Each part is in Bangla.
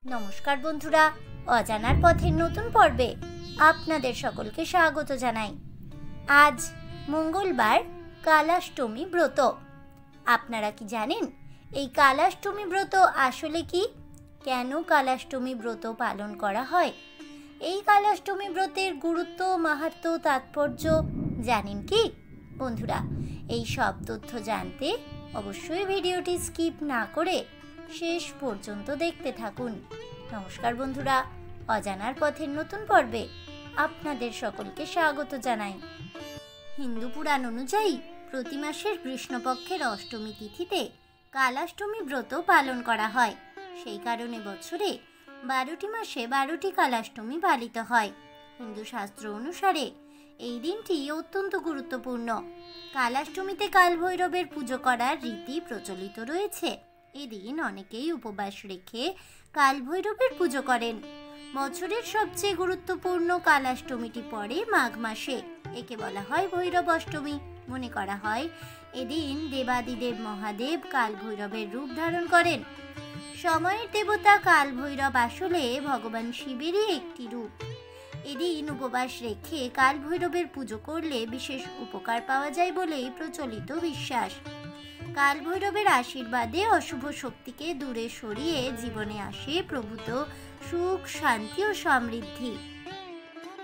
নমস্কার বন্ধুরা, অজানার পথের নতুন পর্বে আপনাদের সকলকে স্বাগত জানাই। আজ মঙ্গলবার, কালাষ্টমী ব্রত। আপনারা কি জানেন এই কালাষ্টমী ব্রত আসলে কি? কেন কালাষ্টমী ব্রত পালন করা হয়? এই কালাষ্টমী ব্রতের গুরুত্ব, মাহাত্ম্য, তাৎপর্য জানেন কি? বন্ধুরা, এই সব তথ্য জানতে অবশ্যই ভিডিওটি স্কিপ না করে শেষ পর্যন্ত দেখতে থাকুন। নমস্কার বন্ধুরা, অজানার পথের নতুন পর্বে আপনাদের সকলকে স্বাগত জানাই। হিন্দু পুরাণ অনুযায়ী প্রতি মাসের কৃষ্ণপক্ষের অষ্টমী তিথিতে কালাষ্টমী ব্রত পালন করা হয়। সেই কারণে বছরে 12টি মাসে 12টি কালাষ্টমী পালিত হয়। হিন্দু শাস্ত্র অনুসারে এই দিনটি অত্যন্ত গুরুত্বপূর্ণ। কালাষ্টমীতে কালভৈরবের পুজো করার রীতি প্রচলিত রয়েছে। এদিন অনেকেই উপবাস রেখে কালভৈরবের পুজো করেন। বছরের সবচেয়ে গুরুত্বপূর্ণ কালাষ্টমীটি পড়ে মাঘ মাসে। একে বলা হয় ভৈরব অষ্টমী। মনে করা হয় এদিন দেবাদিদেব মহাদেব কালভৈরবের রূপ ধারণ করেন। সময়ের দেবতা কালভৈরব আসলে ভগবান শিবেরই একটি রূপ। এদিন উপবাস রেখে কালভৈরবের পুজো করলে বিশেষ উপকার পাওয়া যায় বলেই প্রচলিত বিশ্বাস। কালভৈরবের আশীর্বাদে অশুভ শক্তিকে দূরে সরিয়ে জীবনে আসে প্রভূত সুখ, শান্তি ও সমৃদ্ধি।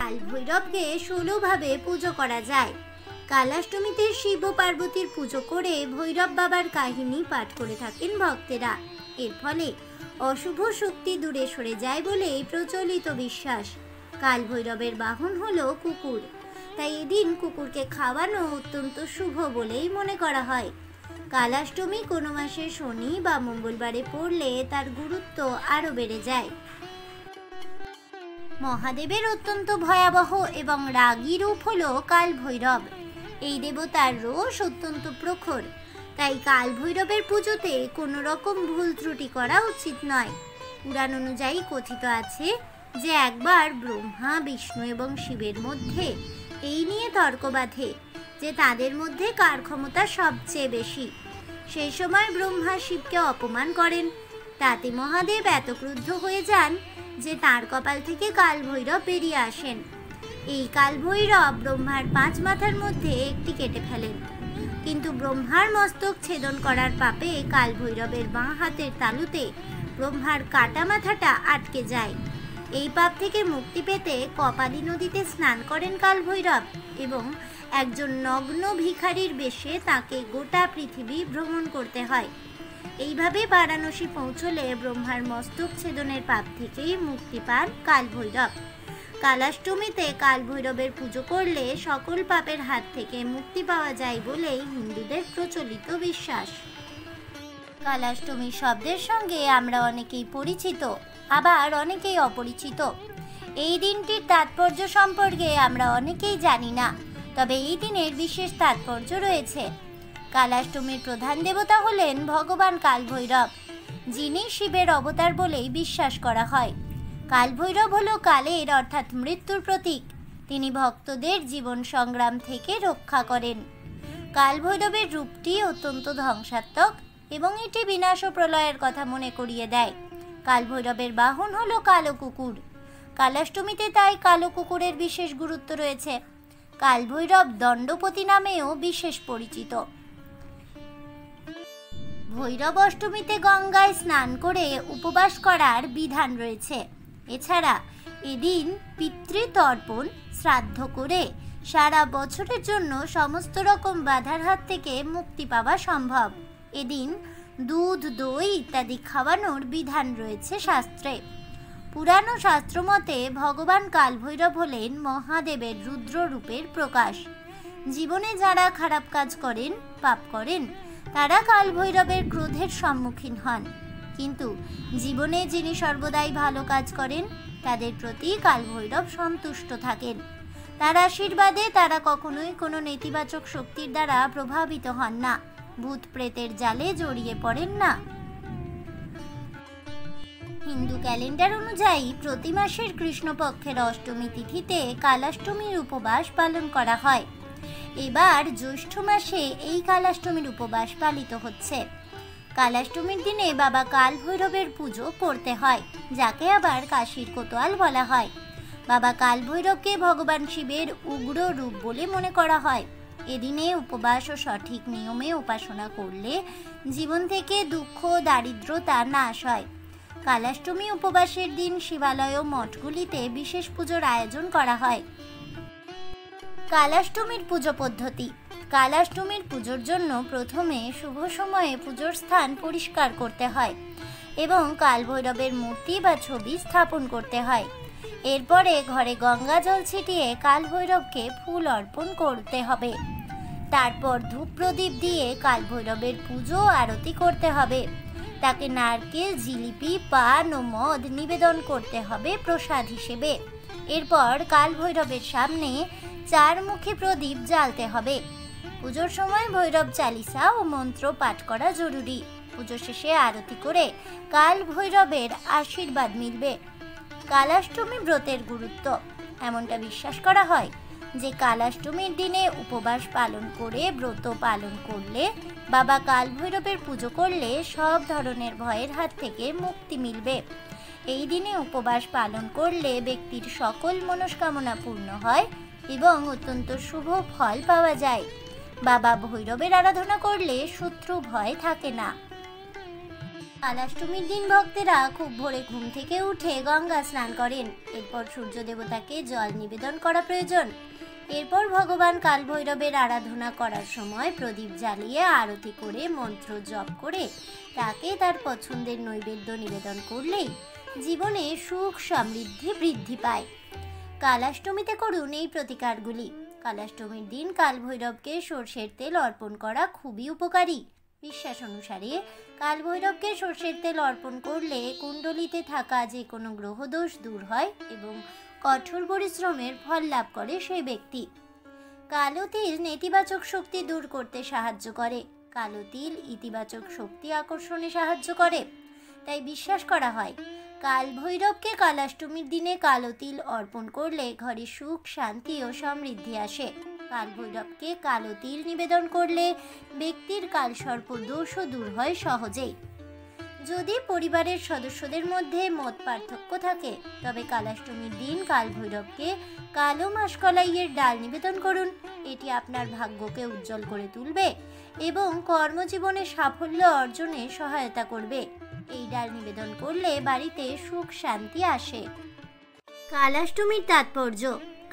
কালভৈরবকে 16 ভাবে পুজো করা যায়। কালাষ্টমীতে শিব ও পার্বতীর পুজো করে ভৈরব বাবার কাহিনী পাঠ করে থাকেন ভক্তেরা। এর ফলে অশুভ শক্তি দূরে সরে যায় বলে প্রচলিত বিশ্বাস। কালভৈরবের বাহন হলো কুকুর, তাই এদিন কুকুরকে খাওয়ানো অত্যন্ত শুভ বলেই মনে করা হয়। কালাষ্টমী কোনো মাসে শনি বা মঙ্গলবারে পড়লে তার গুরুত্ব আরো বেড়ে যায়। মহাদেবের অত্যন্ত ভয়াবহ এবং রাগী রূপ হলো কালভৈরব। এই দেবতার রোষ অত্যন্ত প্রখর, তাই কালভৈরবের পুজোতে কোনো রকম ভুল ত্রুটি করা উচিত নয়। পুরাণ অনুযায়ী কথিত আছে যে একবার ব্রহ্মা, বিষ্ণু এবং শিবের মধ্যে এই নিয়ে তর্ক বাধে যে তাদের মধ্যে কার ক্ষমতা সবচেয়ে বেশি। সেই সময় ব্রহ্মা শিবকে অপমান করেন। তাতে মহাদেব এত ক্রুদ্ধ হয়ে যান যে তার কপাল থেকে কালভৈরব বেরিয়ে আসেন। এই কালভৈরব ব্রহ্মার 5 মাথার মধ্যে একটি কেটে ফেলেন, কিন্তু ব্রহ্মার মস্তক ছেদন করার পাপে কালভৈরবের বাঁ হাতের তালুতে ব্রহ্মার কাটা মাথাটা আটকে যায়। এই পাপ থেকে মুক্তি পেতে কপালী নদীতে স্নান করেন কালভৈরব এবং একজন নগ্ন ভিখারির বেশে তাকে গোটা পৃথিবী ভ্রমণ করতে হয়। এইভাবে বারাণসী পৌঁছলে ব্রহ্মার মস্তক ছেদনের পাপ থেকেই মুক্তি পান কালভৈরব। কালাষ্টমীতে কালভৈরবের পুজো করলে সকল পাপের হাত থেকে মুক্তি পাওয়া যায় বলেই হিন্দুদের প্রচলিত বিশ্বাস। কালাষ্টমী শব্দের সঙ্গে আমরা অনেকেই পরিচিত, আবার অনেকেই অপরিচিত। এই দিনটির তাৎপর্য সম্পর্কে আমরা অনেকেই জানি না, তবে এই দিনের বিশেষ তাৎপর্য রয়েছে। কালাষ্টমীর প্রধান দেবতা হলেন ভগবান কালভৈরব, যিনি শিবের অবতার বলেই বিশ্বাস করা হয়। কালভৈরব হল কালের অর্থাৎ মৃত্যুর প্রতীক। তিনি ভক্তদের জীবন সংগ্রাম থেকে রক্ষা করেন। কালভৈরবের রূপটি অত্যন্ত ধ্বংসাত্মক এবং এটি বিনাশ ও প্রলয়ের কথা মনে করিয়ে দেয়। কালভৈরবের বাহন হলো কালো কুকুর। কালাষ্টমীতে তাই কালো কুকুরের বিশেষ গুরুত্ব রয়েছে। কালভৈরব দণ্ডপতি নামেও বিশেষ পরিচিত। ভৈরব অষ্টমীতে গঙ্গায় স্নান করে উপবাস করার বিধান রয়েছে। এছাড়া এদিন পিতৃতর্পণ শ্রাদ্ধ করে সারা বছরের জন্য সমস্ত রকম বাধার হাত থেকে মুক্তি পাওয়া সম্ভব। এদিন দুধ, দই ইত্যাদি খাওয়ানোর বিধান রয়েছে শাস্ত্রে। পুরাণ ও শাস্ত্র মতে ভগবান কালভৈরব হলেন মহাদেবের রুদ্র রূপের প্রকাশ। জীবনে যারা খারাপ কাজ করেন, পাপ করেন, তারা কালভৈরবের ক্রোধের সম্মুখীন হন। কিন্তু জীবনে যিনি সর্বদাই ভালো কাজ করেন, তাদের প্রতি কালভৈরব সন্তুষ্ট থাকেন। তার আশীর্বাদে তারা কখনোই কোনো নেতিবাচক শক্তির দ্বারা প্রভাবিত হন না, ভূত প্রেতের জালে জড়িয়ে পড়েন না। হিন্দু ক্যালেন্ডার অনুযায়ী প্রতি মাসের কৃষ্ণপক্ষের অষ্টমী তিথিতে কালাষ্টমীর উপবাস পালন করা হয়। এবার জ্যৈষ্ঠ মাসে এই কালাষ্টমীর উপবাস পালিত হচ্ছে। কালাষ্টমীর দিনে বাবা কাল ভৈরবের পুজো করতে হয়, যাকে আবার কাশীর কোতোয়াল বলা হয়। বাবা কাল ভৈরবকে ভগবান শিবের উগ্র রূপ বলে মনে করা হয়। এদিনে উপবাস ও সঠিক নিয়মে উপাসনা করলে জীবন থেকে দুঃখ দারিদ্রতা নাশ হয়। কালাষ্টমী উপবাসের দিন শিবালয় ও মঠগুলিতে বিশেষ পুজোর আয়োজন করা হয়। কালাষ্টমীর পুজো পদ্ধতি। কালাষ্টমীর পুজোর জন্য প্রথমে শুভ সময়ে পুজোর স্থান পরিষ্কার করতে হয় এবং কাল ভৈরবের মূর্তি বা ছবি স্থাপন করতে হয়। এরপরে ঘরে গঙ্গা জল ছিটিয়ে কাল ভৈরবকে ফুল অর্পণ করতে হবে। তারপর ধূপ প্রদীপ দিয়ে কাল ভৈরবের পুজো আরতি করতে হবে। তাকে নারকেল, জিলিপি, পান ও মদ নিবেদন করতে হবে প্রসাদ হিসেবে। এরপর কাল ভৈরবের সামনে 4 মুখী প্রদীপ জ্বালতে হবে। পুজোর সময় ভৈরব চালিসা ও মন্ত্র পাঠ করা জরুরি। পুজো শেষে আরতি করে কাল ভৈরবের আশীর্বাদ মিলবে। কালাষ্টমী ব্রতের গুরুত্ব। এমনটা বিশ্বাস করা হয় যে কালাষ্টমীর দিনে উপবাস পালন করে ব্রত পালন করলে, বাবা কাল ভৈরবের পুজো করলে সব ধরনের ভয়ের হাত থেকে মুক্তি মিলবে। এই দিনে উপবাস পালন করলে ব্যক্তির সকল মনস্কামনা পূর্ণ হয় এবং অত্যন্ত শুভ ফল পাওয়া যায়। বাবা ভৈরবের আরাধনা করলে শত্রু ভয় থাকে না। কালাষ্টমীর দিন ভক্তেরা খুব ভোরে ঘুম থেকে উঠে গঙ্গা স্নান করেন। এরপর সূর্য দেবতাকে জল নিবেদন করা প্রয়োজন। এরপর ভগবান কাল ভৈরবের আরাধনা করার সময় প্রদীপ জ্বালিয়ে আরতি করে মন্ত্র জপ করে তাকে তার পছন্দের নৈবেদ্য নিবেদন করলেই জীবনে সুখ সমৃদ্ধি বৃদ্ধি পায়। কালাষ্টমীতে করুন এই প্রতিকারগুলি। কালাষ্টমীর দিন কাল ভৈরবকে সর্ষের তেল অর্পণ করা খুবই উপকারী। বিশ্বাস অনুসারে কাল ভৈরবকে সর্ষের তেল অর্পণ করলে কুণ্ডলিতে থাকা যে কোনো গ্রহদোষ দূর হয় এবং কঠোর পরিশ্রমের ফল লাভ করে সেই ব্যক্তি। কালো তিল নেতিবাচক শক্তি দূর করতে সাহায্য করে। কালো তিল ইতিবাচক শক্তি আকর্ষণে সাহায্য করে। তাই বিশ্বাস করা হয় কাল ভৈরবকে কালাষ্টমীর দিনে কালো তিল অর্পণ করলে ঘরে সুখ, শান্তি ও সমৃদ্ধি আসে। কাল ভৈরবকে কালো তিল নিবেদন করলে ব্যক্তির কালসর্প দোষও দূর হয় সহজেই। যদি পরিবারের সদস্যদের মধ্যে মত পার্থক্য থাকে তবে কালাষ্টমীর দিন কাল ভৈরবকে কালো মাসকলাইয়ের ডাল নিবেদন করুন। এটি আপনার ভাগ্যকে উজ্জ্বল করে তুলবে এবং কর্মজীবনে সাফল্য অর্জনে সহায়তা করবে। এই ডাল নিবেদন করলে বাড়িতে সুখ শান্তি আসে। কালাষ্টমীর তাৎপর্য।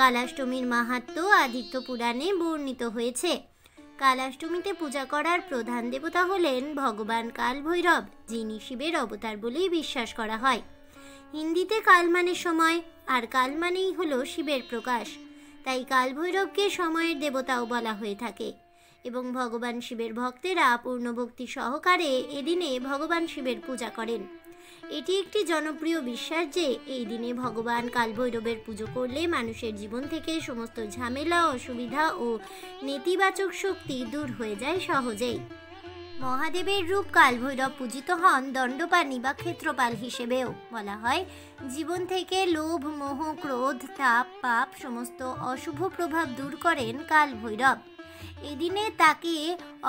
কালাষ্টমীর মাহাত্ম্য আদিত্য পুরাণে বর্ণিত হয়েছে। কালাষ্টমীতে পূজা করার প্রধান দেবতা হলেন ভগবান কাল ভৈরব, যিনি শিবের অবতার বলেই বিশ্বাস করা হয়। হিন্দিতে কাল মানে সময়, আর কাল মানেই হলো শিবের প্রকাশ। তাই কাল ভৈরবকে সময়ের দেবতাও বলা হয়ে থাকে এবং ভগবান শিবের ভক্তেরা পূর্ণ ভক্তি সহকারে এদিনে ভগবান শিবের পূজা করেন। এটি একটি জনপ্রিয় বিশ্বাস যে এই দিনে ভগবান কাল ভৈরবের পুজো করলে মানুষের জীবন থেকে সমস্ত ঝামেলা, অসুবিধা ও নেতিবাচক শক্তি দূর হয়ে যায় সহজেই। মহাদেবের রূপ কাল ভৈরব পূজিত হন দণ্ডপাণি বা ক্ষেত্রপাল হিসেবেও। বলা হয় জীবন থেকে লোভ, মোহ, ক্রোধ, তাপ, পাপ সমস্ত অশুভ প্রভাব দূর করেন কাল ভৈরব। এদিনে তাকে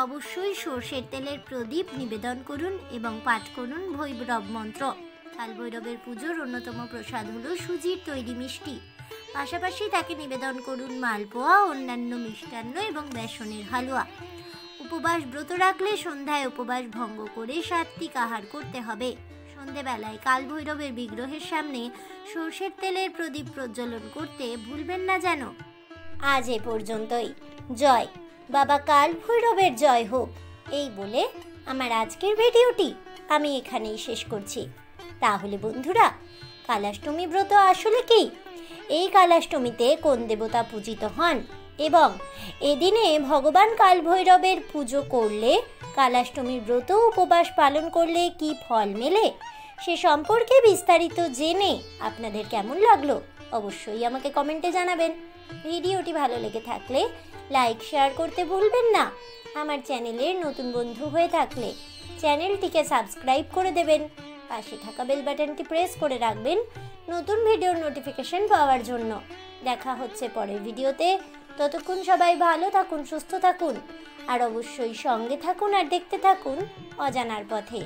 অবশ্যই সর্ষের তেলের প্রদীপ নিবেদন করুন এবং পাঠ করুন ভৈরব মন্ত্র। কাল ভৈরবের পুজোর অন্যতম প্রসাদ হলো সুজির তৈরি মিষ্টি। পাশাপাশি তাকে নিবেদন করুন মালপোয়া, অন্যান্য মিষ্টান্ন এবং বেসনের হালুয়া। উপবাস ব্রত রাখলে সন্ধ্যায় উপবাস ভঙ্গ করে সাত্বিক আহার করতে হবে। সন্ধেবেলায় কাল ভৈরবের বিগ্রহের সামনে সর্ষের তেলের প্রদীপ প্রজ্বলন করতে ভুলবেন না যেন। আজ এ পর্যন্তই। জয় বাবা কাল ভৈরবের জয় হোক, এই বলে আমার আজকের ভিডিওটি আমি এখানেই শেষ করছি। তাহলে বন্ধুরা, কালাষ্টমী ব্রত আসলে কি? এই কালাষ্টমীতে কোন দেবতা পূজিত হন এবং এদিনে ভগবান কাল ভৈরবের পুজো করলে, কালাষ্টমীর ব্রত উপবাস পালন করলে কি ফল মেলে, সে সম্পর্কে বিস্তারিত জেনে আপনাদের কেমন লাগলো অবশ্যই আমাকে কমেন্টে জানাবেন। ভিডিওটি ভালো লেগে থাকলে লাইক, শেয়ার করতে ভুলবেন না। আমার চ্যানেলের নতুন বন্ধু হয়ে থাকলে চ্যানেলটিকে সাবস্ক্রাইব করে দেবেন। পাশে থাকা বেল বাটনটি প্রেস করে রাখবেন নতুন ভিডিওর নোটিফিকেশন পাওয়ার জন্য। দেখা হচ্ছে পরের ভিডিওতে। ততক্ষণ সবাই ভালো থাকুন, সুস্থ থাকুন আর অবশ্যই সঙ্গে থাকুন আর দেখতে থাকুন অজানার পথে।